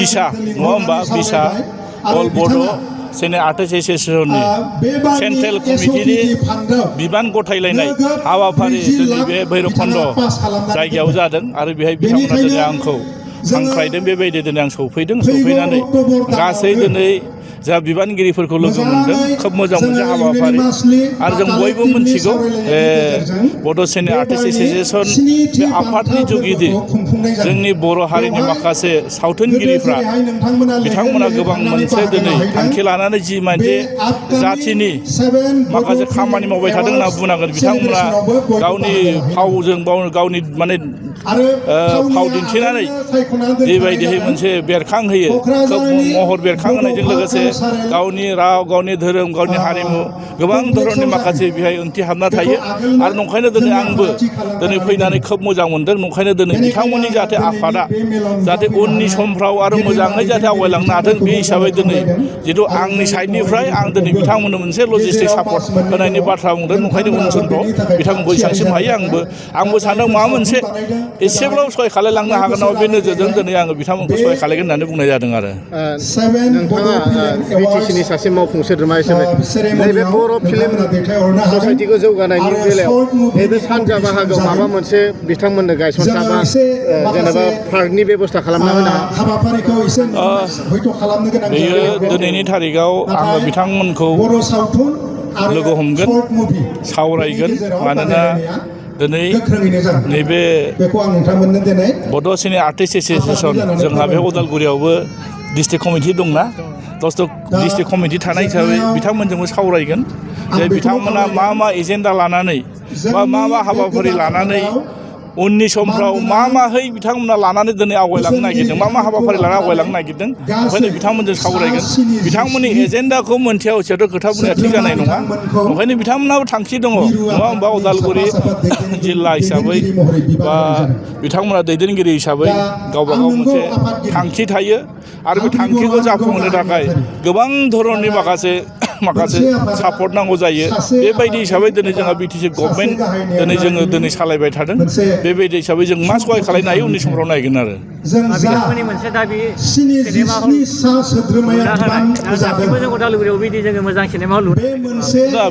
बिसा नङा होमबा बिसा अल बड' सेने आर्टिस्ट एस'सिएशननि सेन्ट्रेल कमिटिनि बिबान गथायलायनाय हाबाफारि दिनै बे भैरबखुन्द जायगायाव जादों आरो बेहाय बिथांमोना दिनै आंखौ हांख्रायदों बेबायदि दिनै आं सौफैदों सौफैनानै गासै दिनै जा बिबानगिरिफोरखौ लोगो मोनदों खोब मोजां मोनसे हाबाफारि आरो जों बयबो मिथिगौ बड' सेने आर्टिस्ट एस'सिएशन बे आफादनि जुगिदि जोंनि बर' हारिनि माखासे सावथुनगिरिफ्रा बिथांमोना गोबां मोनसे दिनै थांखि लानानै जि मोनसे जाथिनि माखासे खामानि मावबाय थादों होनना बुंनांगोन बिथांमोना गावनि फावजों गावनि माने फाव दिन्थिनानै बेबायदिहै मोनसे बेरखांहोयो खोब महर बेरखांहोनायजों लोगोसे गावनि राव गावनि धोरोम गावनि हारिमु गोबां धरननि माखासे बेहाय ओंथि हाबना थायो आरो नंखायनो दिनै आंबो दिनै फैनानै खोब मोजां मोनदों नंखायनो दिनै बिथांमोननि जाहाथे आफादा जाहाथे उननि समफ्राव आरो मोजाङै जाहाथे आवगायलांनो हाथों बे हिसाबै दिनै जिथु आंनि साइडनिफ्राय आं दिनै बिथांमोननो मोनसे लजिस्टिक सापर्ट होनायनि बाथ्रा बुंदों नंखायनो उन समफ्राव बिथांमोनखौ एसेबांसिम हायो आंबो सानदों माबा मोनसे एसेब्लाबो सहाय खालायलांनो हागोन नामा बे नोजोरजों दिनै आङो बिथांमोनखौ सहाय खालायगोन होननानै बुंनाय जादों आरो नोंथाङा बिटिसिनि सासे मावफुं सोद्रोमा हिसाबै नैबे बर' फिल्म ससाइटिखौ जौगानायनि बेलायाव नैबे सानजा बाहागोआव माबा मोनसे बिथांमोननो गायसनना बा जेनेबा पार्कनि बेबस्था खालामना होनो बेयो दिनैनि थारिखआव आङो बिथांमोनखौ लोगो हमगोन सावरायगोन मानोना दिनै नैबे बड' सेने आर्टिस्ट एस'सिएशन जोंहा बे उदालगुरियावबो डिस्ट्रिक्ट कमिटि दंना डिस्ट्रिक्ट कमिटि थानाय हिसाबै बिथांमोनजोंबो सावरायगोन जे बिथांमोना मा एजेन्डा लानानै बा मा हाबाफारि लानानै उननि समफ्राव माहै बिथांमोना लानानै दिनै आवगायलांनो नागिरदों मा हाबाफारि लानानै आवगायलांनो नागिरदों ओंखायनो बिथांमोनजों सावरायगोन बिथांमोननि एजेन्डाखौ मोनथिया हसियाथ' खोथा बुंनाया थिग जानाय नङा ओंखायनो बिथांमोनाबो थांखि दङ नङा होमबा उदालगुरि जिल्ला हिसाबै बा बिथांमोना दैदेनगिरि हिसाबै गावबा गाव मोनसे थांखि थायो आरो बे थांखिखौ जाफुंहोनो थाखाय गोबां धरननि माखासे सापर्ट नांगौ जायो बेबायदि हिसाबै दिनै जोंहा बिटिसि गभर्नमेन्ट दिनै सालायबाय थादों बेबायदि हिसाबै जों मा सहाय खालामनो हायो उननि समफ्राव नायगोन आरो बिथांमोननि मोनसे दाबि सिनेमा हल लुना होनाय दासिमबो जों उदालगुरियाव बिदि जोङो मोजां सिनेमा हल लुनो